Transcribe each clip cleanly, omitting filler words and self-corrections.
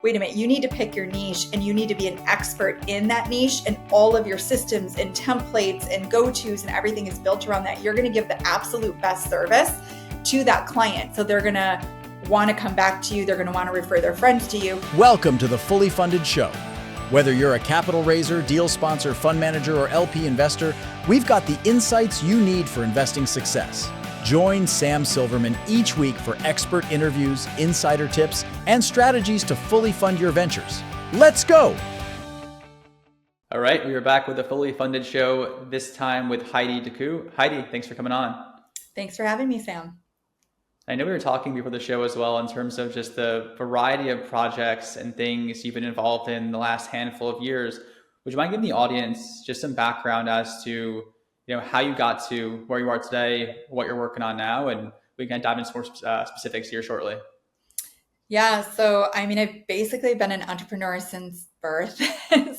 Wait a minute, you need to pick your niche and you need to be an expert in that niche, and all of your systems and templates and go-tos and everything is built around that. You're going to give the absolute best service to that client. So they're going to want to come back to you. They're going to want to refer their friends to you. Welcome to the Fully Funded Show. Whether you're a capital raiser, deal sponsor, fund manager, or LP investor, we've got the insights you need for investing success. Join Sam Silverman each week for expert interviews, insider tips, and strategies to fully fund your ventures. Let's go! All right, we are back with the Fully Funded Show, this time with Heidi DeCoux. Heidi, thanks for coming on. Thanks for having me, Sam. I know we were talking before the show as well in terms of just the variety of projects and things you've been involved in the last handful of years. Would you mind giving the audience just some background as to how you got to where you are today, what you're working on now, and we can dive into more specifics here shortly. Yeah, so I've basically been an entrepreneur since birth.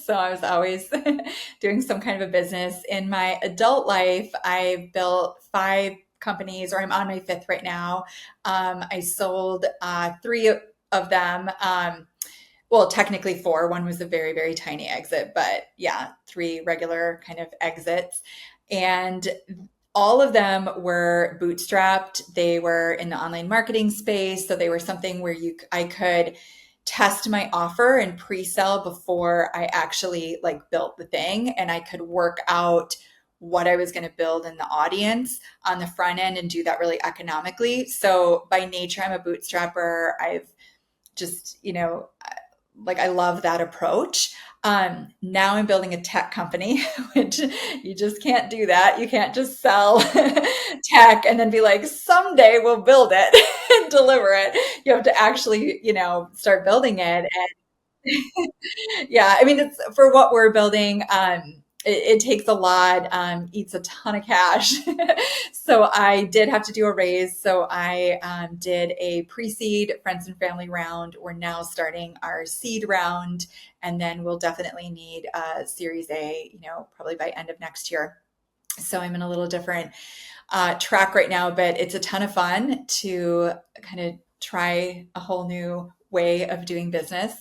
So I was always doing some kind of a business. In my adult life, I've built 5 companies, or I'm on my 5th right now. I sold 3 of them. Well, technically 4. One was a very, very tiny exit, but yeah, 3 regular kind of exits. And all of them were bootstrapped. They were in the online marketing space. So they were something where I could test my offer and pre-sell before I actually built the thing. And I could work out what I was going to build in the audience on the front end and do that really economically. So by nature, I'm a bootstrapper. I've just, I love that approach. Now I'm building a tech company, which you just can't do that. You can't just sell tech and then be like, someday we'll build it and deliver it. You have to actually, start building it. And yeah, it's for what we're building. It takes a lot, eats a ton of cash. So I did have to do a raise. So I did a pre-seed friends and family round. We're now starting our seed round, and then we'll definitely need a Series A, probably by end of next year. So I'm in a little different track right now, but it's a ton of fun to kind of try a whole new way of doing business.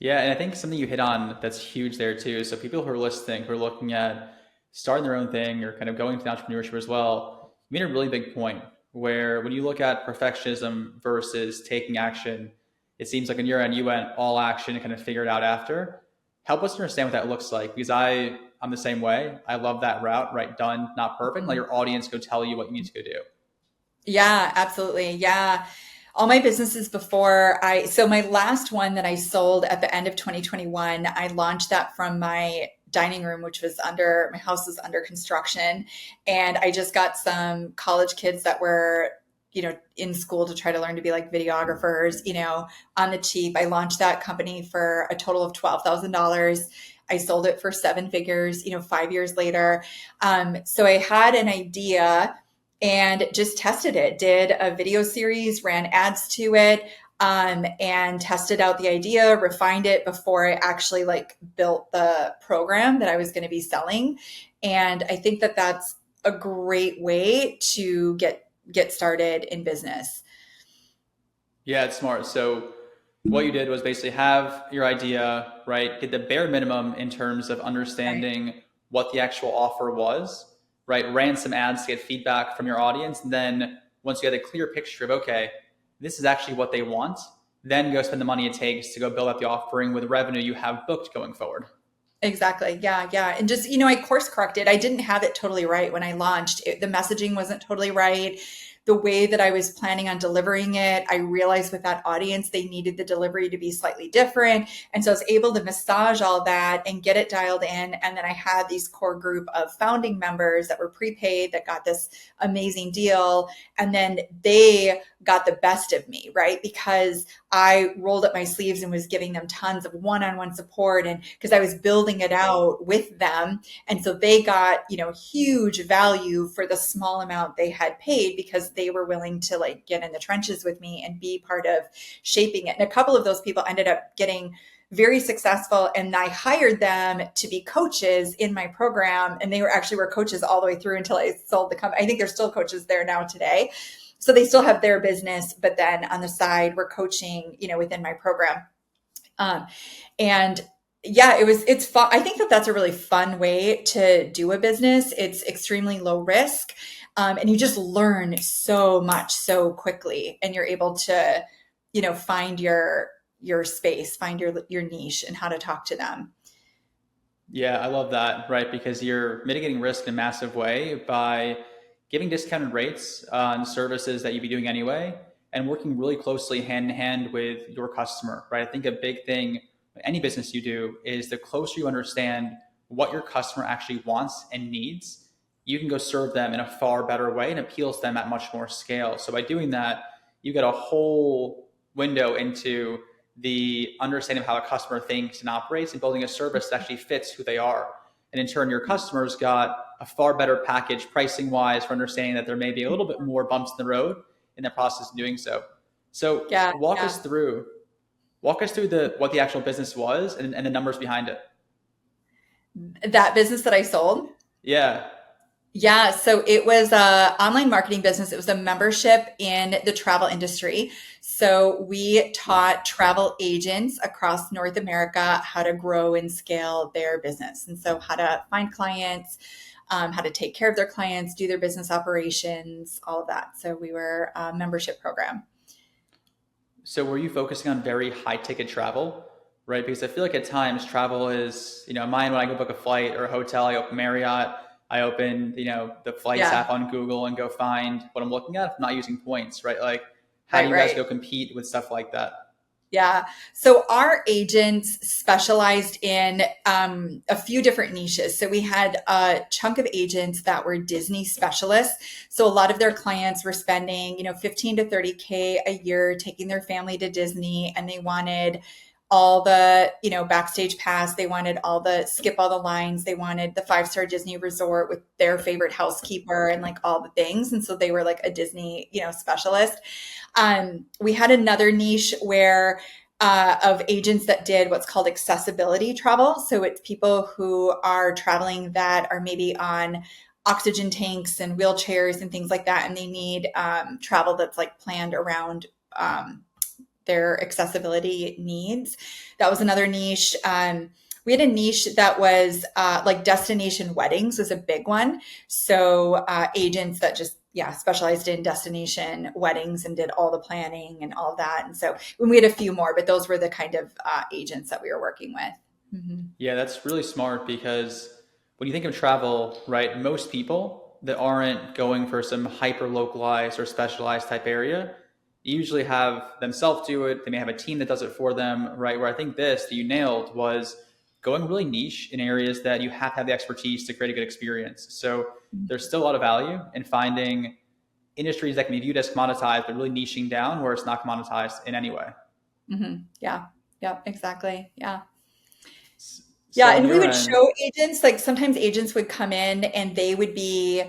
Yeah, and I think something you hit on that's huge there too. So people who are listening, who are looking at starting their own thing or kind of going into entrepreneurship as well, you made a really big point where when you look at perfectionism versus taking action, it seems like on your end, you went all action and kind of figure it out after. Help us understand what that looks like, because I'm the same way. I love that route, right? Done, not perfect. Let your audience go tell you what you need to go do. Yeah, absolutely. Yeah. All my businesses so my last one that I sold at the end of 2021, I launched that from my dining room, which was my house was under construction. And I just got some college kids that were, in school to try to learn to be like videographers, on the cheap. I launched that company for a total of $12,000. I sold it for 7 figures, 5 years later. So I had an idea and just tested it, did a video series, ran ads to it, and tested out the idea, refined it before I actually built the program that I was going to be selling. And I think that that's a great way to get started in business. Yeah, it's smart. So what you did was basically have your idea, right? Did the bare minimum in terms of understanding what the actual offer was, right? Ran some ads to get feedback from your audience. And then once you had a clear picture of, okay, this is actually what they want, then go spend the money it takes to go build out the offering with revenue you have booked going forward. Exactly. Yeah. Yeah. And just, I course corrected. I didn't have it totally right when I launched. The messaging wasn't totally right. The way that I was planning on delivering it, I realized with that audience, they needed the delivery to be slightly different. And so I was able to massage all that and get it dialed in. And then I had these core group of founding members that were prepaid that got this amazing deal. And then they got the best of me, right? Because I rolled up my sleeves and was giving them tons of one-on-one support, and because I was building it out with them. And so they got, huge value for the small amount they had paid, because they were willing to get in the trenches with me and be part of shaping it. And a couple of those people ended up getting very successful, and I hired them to be coaches in my program. And they were coaches all the way through until I sold the company. I think they're still coaches there now today. So they still have their business, but then on the side, we're coaching, within my program. Um, and yeah, it's fun. I think that that's a really fun way to do a business. It's extremely low risk. And you just learn so much so quickly, and you're able to, find your space, find your niche and how to talk to them. Yeah, I love that, right? Because you're mitigating risk in a massive way by giving discounted rates on services that you'd be doing anyway and working really closely hand in hand with your customer, right? I think a big thing, any business you do, is the closer you understand what your customer actually wants and needs, you can go serve them in a far better way and appeals to them at much more scale. So by doing that, you get a whole window into the understanding of how a customer thinks and operates and building a service that actually fits who they are. And in turn, your customers got a far better package pricing wise for understanding that there may be a little bit more bumps in the road in the process of doing so. So Yeah, yeah. walk us through the what the actual business was and the numbers behind it. That business that I sold. Yeah. Yeah, so it was a online marketing business. It was a membership in the travel industry. So we taught travel agents across North America how to grow and scale their business. And so how to find clients, how to take care of their clients, do their business operations, all of that. So we were a membership program. So were you focusing on very high ticket travel, right? Because I feel like at times travel is, mine when I go book a flight or a hotel, I open Marriott, I open, the flights Yeah, app on Google and go find what I'm looking at. If I'm not using points, right? Like, how do right, you guys right. go compete with stuff like that? Yeah. So our agents specialized in a few different niches. So we had a chunk of agents that were Disney specialists. So a lot of their clients were spending, 15 to 30K a year taking their family to Disney, and they wanted all the, backstage pass. They wanted all the skip all the lines. They wanted the 5-star Disney resort with their favorite housekeeper and like all the things. And so they were like a Disney, specialist. We had another niche where of agents that did what's called accessibility travel. So it's people who are traveling that are maybe on oxygen tanks and wheelchairs and things like that, and they need travel that's like planned around their accessibility needs. That was another niche. We had a niche that was like destination weddings was a big one. So agents that just specialized in destination weddings and did all the planning and all of that. And so we had a few more, but those were the kind of agents that we were working with. Mm-hmm. Yeah, that's really smart because when you think of travel, right, most people that aren't going for some hyper localized or specialized type area usually have themselves do it. They may have a team that does it for them, right? Where I think this that you nailed was going really niche in areas that you have to have the expertise to create a good experience. So there's still a lot of value in finding industries that can be viewed as commoditized, but really niching down where it's not commoditized in any way. Mm-hmm. Yeah. Yeah, exactly. Yeah. Yeah, So on and we your would end, show agents, like sometimes agents would come in and they would be,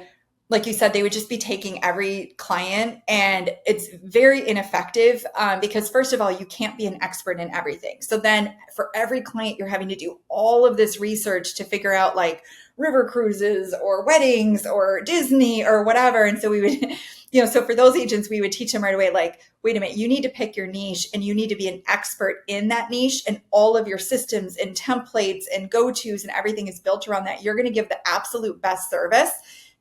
like you said, they would just be taking every client, and it's very ineffective because first of all, you can't be an expert in everything. So then for every client, you're having to do all of this research to figure out like river cruises or weddings or Disney or whatever. And so we would, so for those agents, we would teach them right away, like, wait a minute, you need to pick your niche and you need to be an expert in that niche, and all of your systems and templates and go-tos and everything is built around that. You're going to give the absolute best service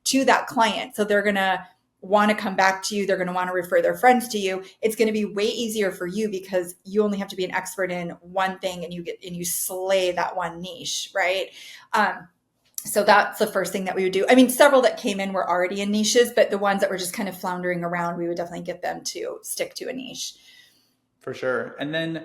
to that client. So they're going to want to come back to you. They're going to want to refer their friends to you. It's going to be way easier for you because you only have to be an expert in one thing, and you slay that one niche, right? So that's the first thing that we would do. I mean, several that came in were already in niches, but the ones that were just kind of floundering around, we would definitely get them to stick to a niche. for sure. And then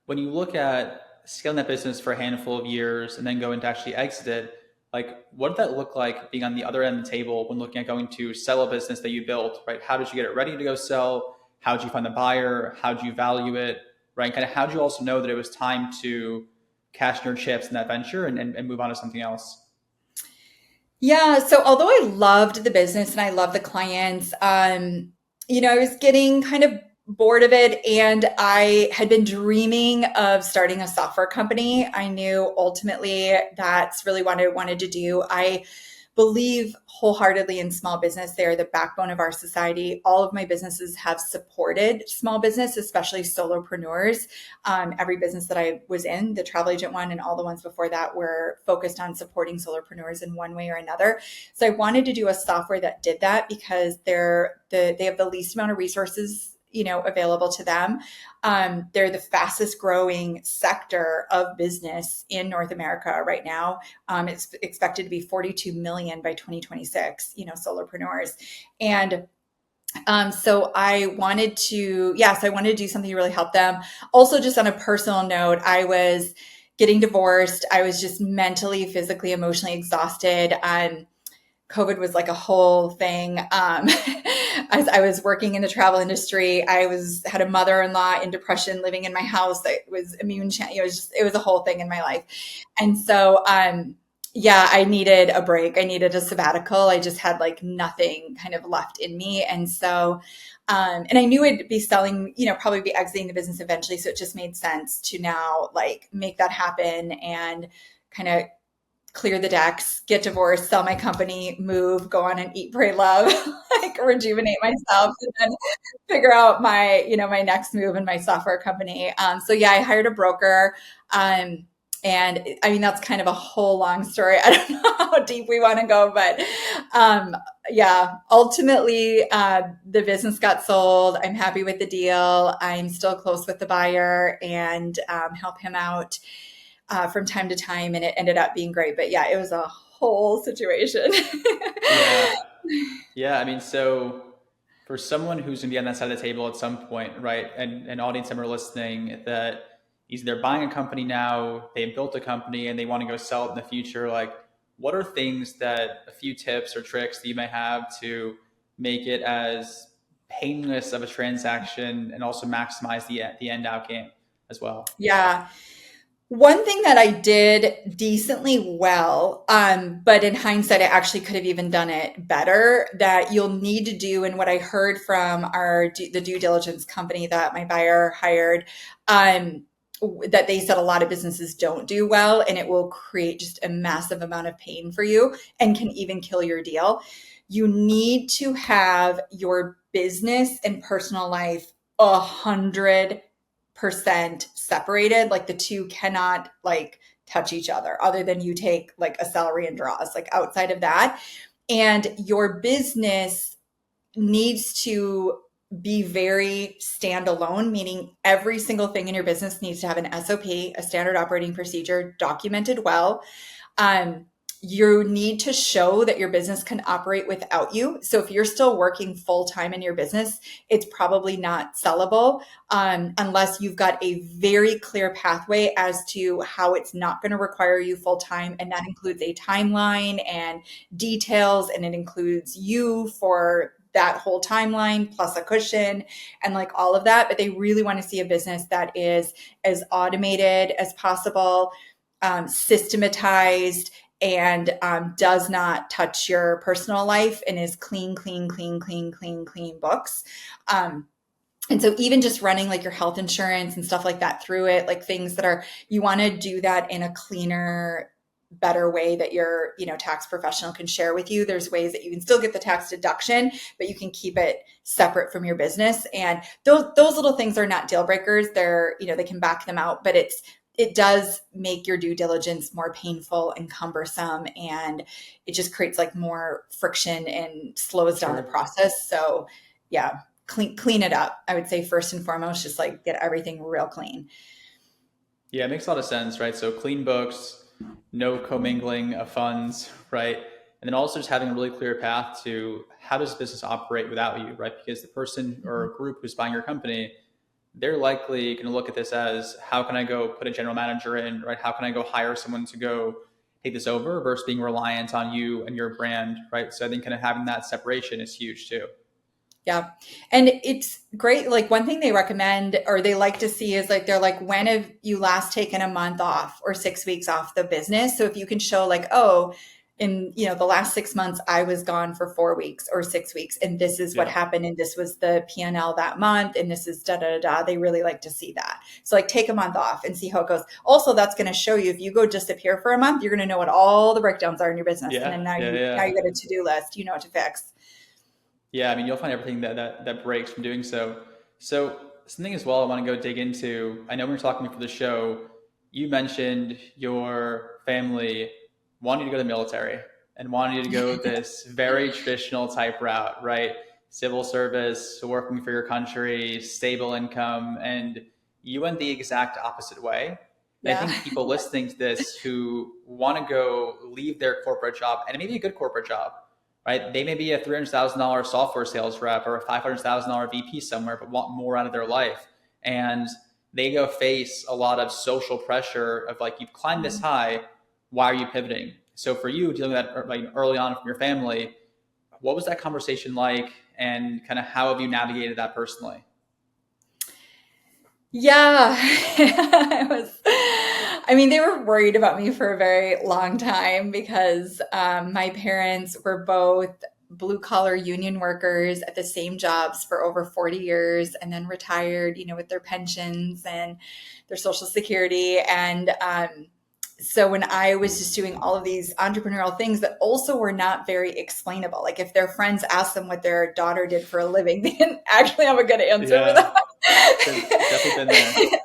when you look at scaling that business for a handful of years and then going to actually exit it, like what did that look like being on the other end of the table when looking at going to sell a business that you built, right? How did you get it ready to go sell? How did you find the buyer? How did you value it, right? Kind of how did you also know that it was time to cash in your chips in that venture and move on to something else? Yeah. So although I loved the business and I love the clients, I was getting kind of bored of it, and I had been dreaming of starting a software company. I knew ultimately that's really what I wanted to do. believe wholeheartedly in small business. They are the backbone of our society. All of my businesses have supported small business, especially solopreneurs. Every business that I was in, the travel agent one and all the ones before that, were focused on supporting solopreneurs in one way or another. So I wanted to do a software that did that because they have the least amount of resources available to them. They're the fastest growing sector of business in North America right now. It's expected to be 42 million by 2026, solopreneurs. And so I wanted to do something to really help them. Also, just on a personal note, I was getting divorced. I was just mentally, physically, emotionally exhausted. COVID was like a whole thing. As I was working in the travel industry, had a mother-in-law in depression living in my house that was it was a whole thing in my life. And so, I needed a break. I needed a sabbatical. I just had like nothing kind of left in me. And so, and I knew I'd be selling, probably be exiting the business eventually. So it just made sense to now like make that happen and kind of clear the decks, get divorced, sell my company, move, go on and eat, pray, love, like rejuvenate myself, and then figure out my next move in my software company. I hired a broker. And I mean, that's kind of a whole long story. I don't know how deep we want to go, but ultimately, the business got sold. I'm happy with the deal. I'm still close with the buyer and help him out from time to time, and it ended up being great. But yeah, it was a whole situation. Yeah. Yeah. I mean, so for someone who's going to be on that side of the table at some point, right? And an audience member listening that either they're buying a company now, they've built a company and they want to go sell it in the future. Like, what are things that a few tips or tricks that you may have to make it as painless of a transaction and also maximize the end out game as well? Yeah. One thing that I did decently well, but in hindsight, I actually could have even done it better, that you'll need to do, and what I heard from the due diligence company that my buyer hired, that they said a lot of businesses don't do well, and it will create just a massive amount of pain for you and can even kill your deal. You need to have your business and personal life 100% separated. Like the two cannot like touch each other other than you take like a salary and draws, like outside of that. And your business needs to be very standalone, meaning every single thing in your business needs to have an SOP, a standard operating procedure, documented well. You need to show that your business can operate without you. So if you're still working full time in your business, it's probably not sellable unless you've got a very clear pathway as to how it's not going to require you full time. And that includes a timeline and details, and it includes you for that whole timeline plus a cushion and like all of that. But they really want to see a business that is as automated as possible, systematized, and does not touch your personal life, and is clean books. And so even just running like your health insurance and stuff like that through it, like things that are, you want to do that in a cleaner, better way that your, tax professional can share with you. There's ways that you can still get the tax deduction, but you can keep it separate from your business. And those little things are not deal breakers. They're, they can back them out, but it does make your due diligence more painful and cumbersome, and it just creates like more friction and slows down the process. So yeah, clean it up. I would say first and foremost, just like get everything real clean. Yeah, it makes a lot of sense, right? So clean books, no commingling of funds, right? And then also just having a really clear path to how does business operate without you, right? Because the person or group who's buying your company, they're likely going to look at this as, how can I go put a general manager in, right? How can I go hire someone to go take this over versus being reliant on you and your brand, right? So I think kind of having that separation is huge too. Yeah. And it's great. Like one thing they recommend or they like to see is like, they're like, when have you last taken a month off or 6 weeks off the business? So if you can show like, oh, in, the last 6 months, I was gone for 4 weeks or 6 weeks, and this is what Yeah. happened, and this was the P&L that month, and this is da da da da. They really like to see that. So like take a month off and see how it goes. Also, that's going to show you, if you go disappear for a month, you're going to know what all the breakdowns are in your business, and Yeah. then now Yeah. you Yeah. got a to-do list. You know what to fix. Yeah. I mean, you'll find everything that breaks from doing so. So something as well I want to go dig into. I know when we were talking before the show, you mentioned your family wanted you to go to the military and wanted you to go this very traditional type route, right? Civil service, working for your country, stable income, and you went the exact opposite way. And I Yeah. think people listening to this who want to go leave their corporate job, and maybe a good corporate job, right? They may be a $300,000 software sales rep or a $500,000 VP somewhere, but want more out of their life. And they go face a lot of social pressure of like, you've climbed this high, why are you pivoting? So for you, dealing with that like early on from your family, what was that conversation like, and kind of how have you navigated that personally? Yeah, it was. I mean, they were worried about me for a very long time because my parents were both blue collar union workers at the same jobs for over 40 years and then retired, with their pensions and their social security. And so when I was just doing all of these entrepreneurial things that also were not very explainable, like if their friends asked them what their daughter did for a living, they didn't actually have a good answer for Yeah, that. definitely been there.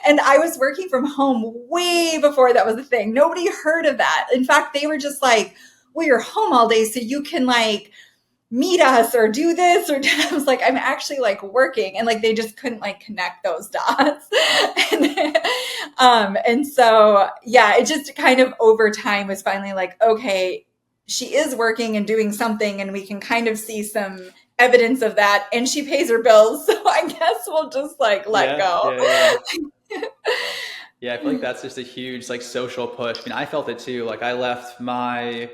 And I was working from home way before that was a thing. Nobody heard of that. In fact, they were just like, well, you're home all day, so you can like meet us or do this or I was like, I'm actually like working, and like they just couldn't like connect those dots. And so yeah, it just kind of over time was finally like, okay, she is working and doing something, and we can kind of see some evidence of that, and she pays her bills. So I guess we'll just like let Yeah, go. yeah, yeah. Yeah, I feel like that's just a huge like social push. I mean, I felt it too. Like I left my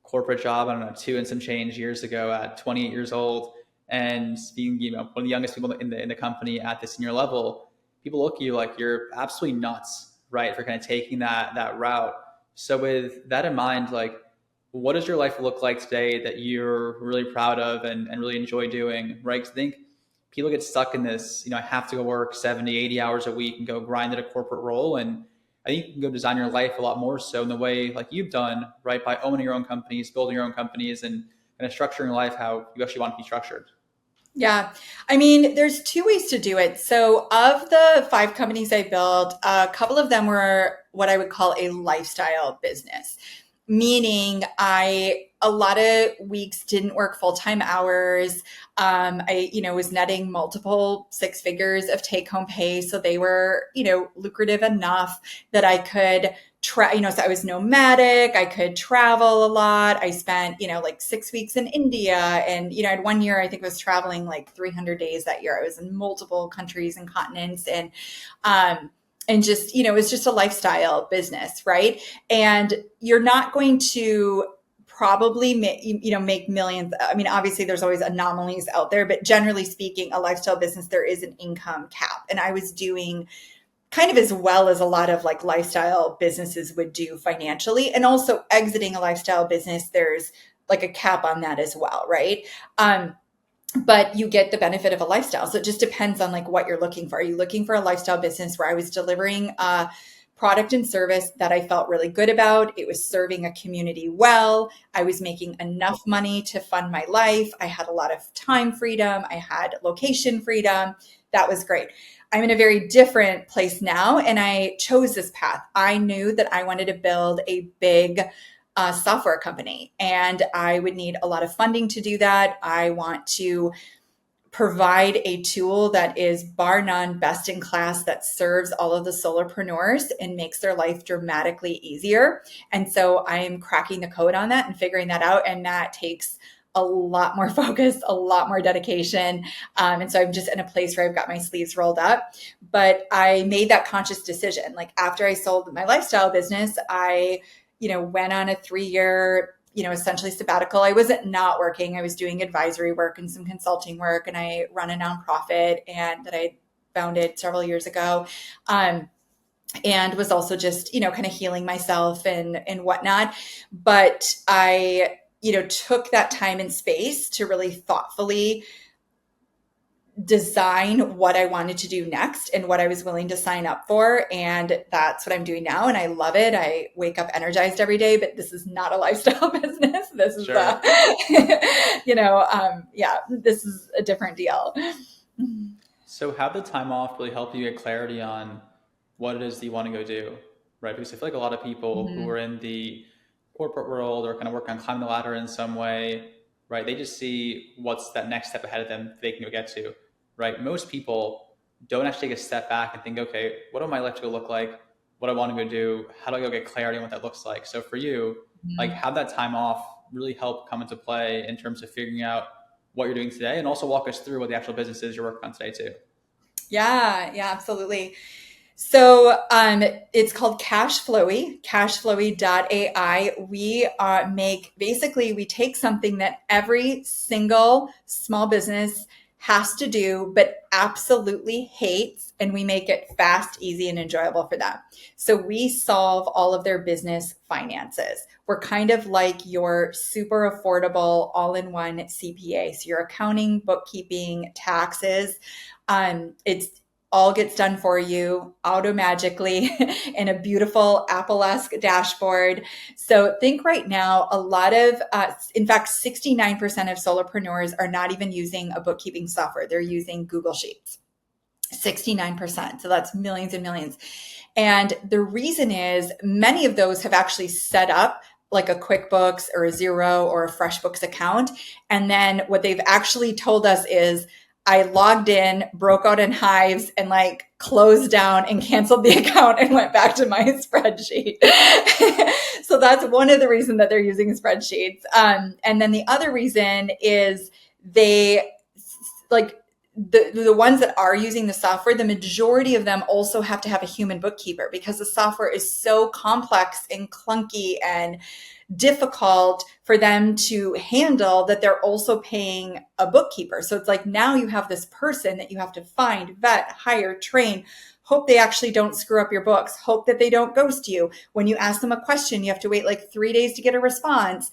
corporate job, I don't know, two and some change years ago at 28 years old, and being one of the youngest people in the company at the senior level, people look at you like you're absolutely nuts, right, for kind of taking that route. So with that in mind, like, what does your life look like today that you're really proud of and really enjoy doing, right? 'Cause I think people get stuck in this, I have to go work 70, 80 hours a week and go grind at a corporate role. And I think you can go design your life a lot more so in the way like you've done, right? By owning your own companies, building your own companies, and kind of structuring your life how you actually want to be structured. Yeah. I mean, there's two ways to do it. So, of the 5 companies I built, a couple of them were what I would call a lifestyle business, meaning a lot of weeks didn't work full-time hours. Was netting multiple 6 figures of take-home pay. So they were, lucrative enough that I could so I was nomadic. I could travel a lot. I spent, like 6 weeks in India. And, I had one year, I think I was traveling like 300 days that year. I was in multiple countries and continents, and just, it was just a lifestyle business. Right. And you're not going to probably make millions. I mean, obviously there's always anomalies out there, but generally speaking, a lifestyle business, there is an income cap. And I was doing kind of as well as a lot of like lifestyle businesses would do financially. And also exiting a lifestyle business, there's like a cap on that as well, right? But you get the benefit of a lifestyle. So it just depends on like what you're looking for. Are you looking for a lifestyle business where I was delivering a product and service that I felt really good about? It was serving a community well. I was making enough money to fund my life. I had a lot of time freedom. I had location freedom. That was great. I'm in a very different place now, and I chose this path. I knew that I wanted to build a big software company, and I would need a lot of funding to do that. I want to provide a tool that is bar none best in class, that serves all of the solopreneurs and makes their life dramatically easier. And so I'm cracking the code on that and figuring that out. And that takes a lot more focus, a lot more dedication. And so I'm just in a place where I've got my sleeves rolled up. But I made that conscious decision. Like after I sold my lifestyle business, I went on a 3-year, essentially sabbatical. I wasn't not working. I was doing advisory work and some consulting work, and I run a nonprofit and that I founded several years ago. and was also just, kind of healing myself and whatnot. But I, took that time and space to really thoughtfully design what I wanted to do next and what I was willing to sign up for. And that's what I'm doing now. And I love it. I wake up energized every day, but this is not a lifestyle business. This is, Sure. yeah, this is a different deal. So how did the time off really help you get clarity on what it is that you want to go do, right? Because I feel like a lot of people who Mhm. are in the corporate world or kind of work on climbing the ladder in some way, right? They just see what's that next step ahead of them they can go get to, right? Most people don't actually take a step back and think, okay, what do my life to go look like? What do I want to go do? How do I go get clarity on what that looks like? So for you, like how that time off really help come into play in terms of figuring out what you're doing today, and also walk us through what the actual business is you're working on today too. Yeah, yeah, absolutely. So it's called Cashflowy.ai. We we take something that every single small business has to do, but absolutely hates, and we make it fast, easy, and enjoyable for them. So we solve all of their business finances. We're kind of like your super affordable all-in-one CPA. So your accounting, bookkeeping, taxes, it's all gets done for you auto magically in a beautiful Apple-esque dashboard. So think right now, a lot of, in fact, 69% of solopreneurs are not even using a bookkeeping software. They're using Google Sheets. 69%. So that's millions and millions. And the reason is many of those have actually set up like a QuickBooks or a Xero or a FreshBooks account. And then what they've actually told us is, I logged in, broke out in hives, and like closed down and canceled the account and went back to my spreadsheet. So that's one of the reasons that they're using spreadsheets. And then the other reason is they like the ones that are using the software, the majority of them also have to have a human bookkeeper because the software is so complex and clunky and difficult for them to handle that they're also paying a bookkeeper. So it's like now you have this person that you have to find, vet, hire, train, hope they actually don't screw up your books, hope that they don't ghost you. When you ask them a question, you have to wait like 3 days to get a response.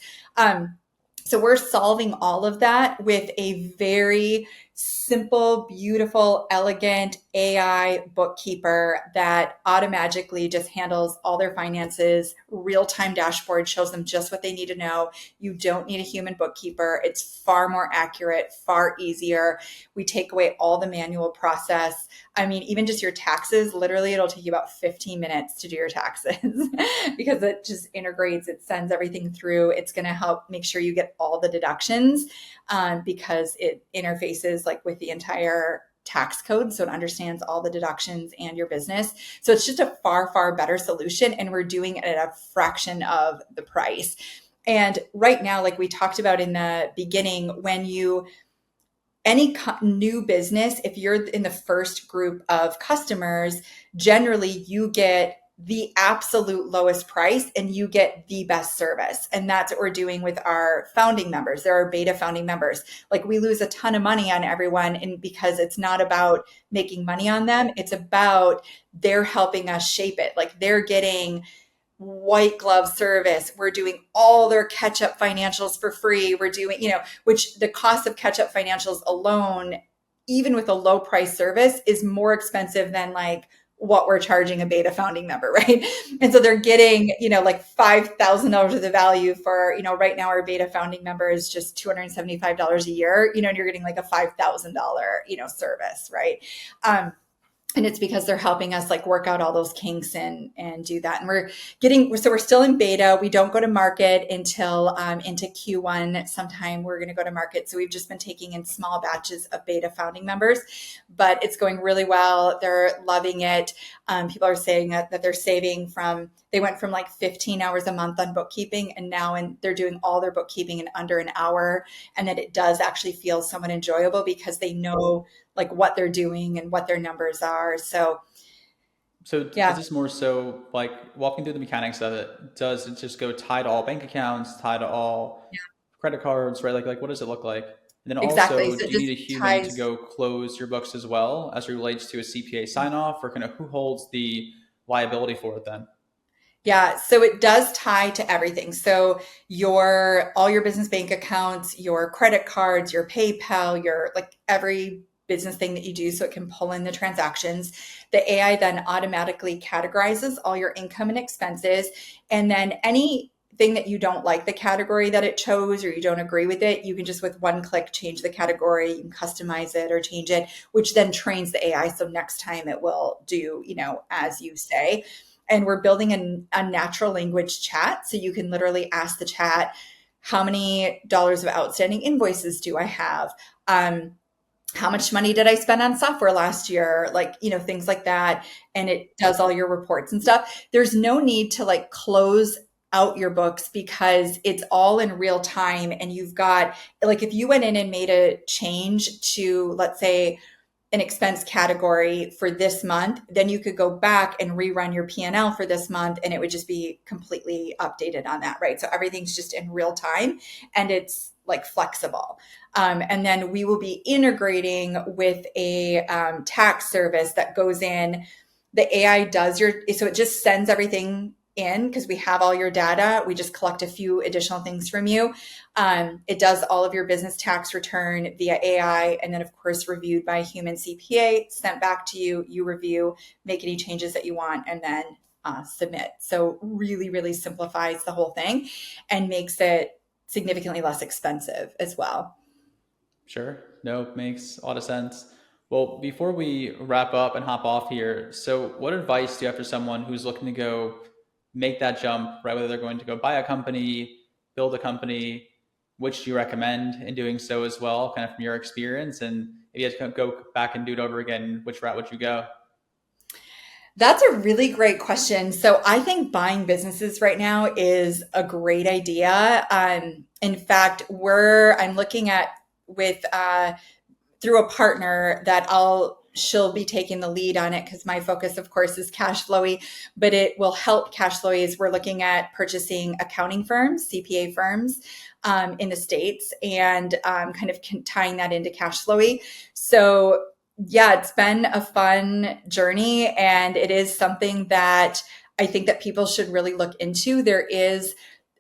So we're solving all of that with a very simple, beautiful, elegant AI bookkeeper that automatically just handles all their finances, real-time dashboard, shows them just what they need to know. You don't need a human bookkeeper. It's far more accurate, far easier. We take away all the manual process. I mean, even just your taxes, literally it'll take you about 15 minutes to do your taxes because it just integrates, it sends everything through. It's going to help make sure you get all the deductions because it interfaces like with the entire tax code. So it understands all the deductions and your business. So it's just a far, far better solution. And we're doing it at a fraction of the price. And right now, like we talked about in the beginning, when you any new business, if you're in the first group of customers, generally you get the absolute lowest price and you get the best service. And that's what we're doing with our founding members. There are beta founding members. Like we lose a ton of money on everyone, and because it's not about making money on them, it's about they're helping us shape it. Like they're getting white glove service. We're doing all their catch up financials for free. We're doing, which the cost of catch up financials alone, even with a low price service, is more expensive than like what we're charging a beta founding member, right? And so they're getting, like $5,000 of the value for, right now our beta founding member is just $275 a year, and you're getting like a $5,000, service, right? And it's because they're helping us like work out all those kinks and do that. And we're still in beta. We don't go to market until into Q1 sometime. We're going to go to market. So we've just been taking in small batches of beta founding members, but it's going really well. They're loving it. People are saying that they're they went from like 15 hours a month on bookkeeping, and now they're doing all their bookkeeping in under an hour. And that it does actually feel somewhat enjoyable because they know like what they're doing and what their numbers are. So So is yeah. this more so like walking through the mechanics of it? Does it just go tie to all bank accounts, tie to all credit cards, right? Like what does it look like? And then Exactly. also, So do it you need just a human to ties. go close your books as well as it relates to a CPA sign off, or kind of who holds the liability for it then? Yeah, so it does tie to everything. So all your business bank accounts, your credit cards, your PayPal, your like every business thing that you do so it can pull in the transactions. The AI then automatically categorizes all your income and expenses. And then anything that you don't like the category that it chose or you don't agree with it, you can just with one click change the category, you can customize it or change it, which then trains the AI. So next time it will do, as you say. And we're building a natural language chat. So you can literally ask the chat, how many dollars of outstanding invoices do I have? How much money did I spend on software last year? Like, things like that. And it does all your reports and stuff. There's no need to like close out your books because it's all in real time. And you've got, like, if you went in and made a change to, let's say, an expense category for this month, then you could go back and rerun your P&L for this month and it would just be completely updated on that, right? So everything's just in real time and it's like flexible. And then we will be integrating with a tax service that goes in. The AI does so it just sends everything in because we have all your data. We just collect a few additional things from you. It does all of your business tax return via AI, and then of course reviewed by a human CPA, sent back to you, you review, make any changes that you want, and then submit. So really, really simplifies the whole thing and makes it significantly less expensive as well. Sure. No, makes a lot of sense. Well, before we wrap up and hop off here, so what advice do you have for someone who's looking to go make that jump, right? Whether they're going to go buy a company, build a company, which do you recommend in doing so as well, kind of from your experience? And if you had to go back and do it over again, which route would you go? That's a really great question. So I think buying businesses right now is a great idea. In fact, I'm looking at with through a partner that she'll be taking the lead on it because my focus, of course, is Cashflow.ai, but it will help Cashflow.ai as we're looking at purchasing accounting firms, CPA firms in the States and kind of tying that into Cashflow.ai. So yeah, it's been a fun journey and it is something that I think that people should really look into. There is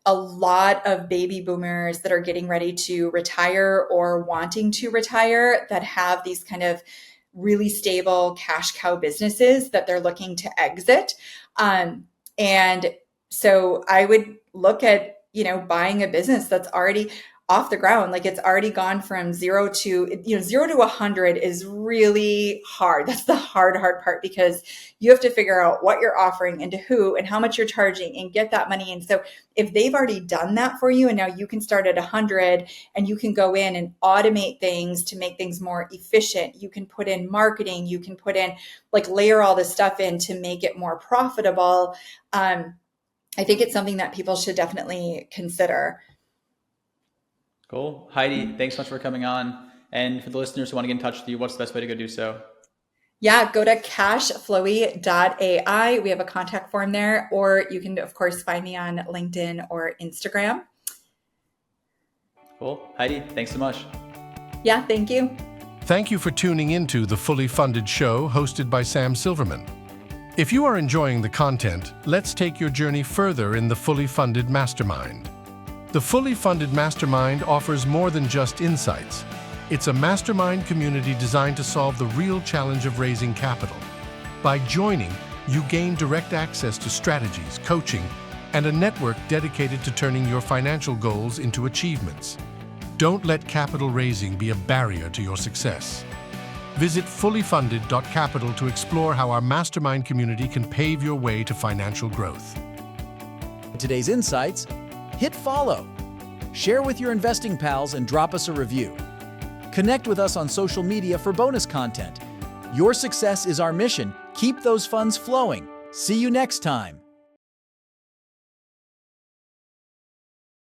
a lot of baby boomers that are getting ready to retire or wanting to retire that have these kind of really stable cash cow businesses that they're looking to exit. And so I would look at, buying a business that's already off the ground. Like it's already gone from zero to 100 is really hard. That's the hard part because you have to figure out what you're offering and to who and how much you're charging and get that money. And so if they've already done that for you and now you can start at 100 and you can go in and automate things to make things more efficient. You can put in marketing, you can put in like layer all this stuff in to make it more profitable. I think it's something that people should definitely consider. Cool. Heidi, thanks so much for coming on. And for the listeners who want to get in touch with you, what's the best way to go do so? Yeah, go to cashflow.ai. We have a contact form there, or you can, of course, find me on LinkedIn or Instagram. Cool. Heidi, thanks so much. Yeah, thank you. Thank you for tuning into the Fully Funded Show hosted by Sam Silverman. If you are enjoying the content, let's take your journey further in the Fully Funded Mastermind. The Fully Funded Mastermind offers more than just insights. It's a mastermind community designed to solve the real challenge of raising capital. By joining, you gain direct access to strategies, coaching, and a network dedicated to turning your financial goals into achievements. Don't let capital raising be a barrier to your success. Visit fullyfunded.capital to explore how our mastermind community can pave your way to financial growth. Today's insights, hit follow, share with your investing pals, and drop us a review. Connect with us on social media for bonus content. Your success is our mission. Keep those funds flowing. See you next time.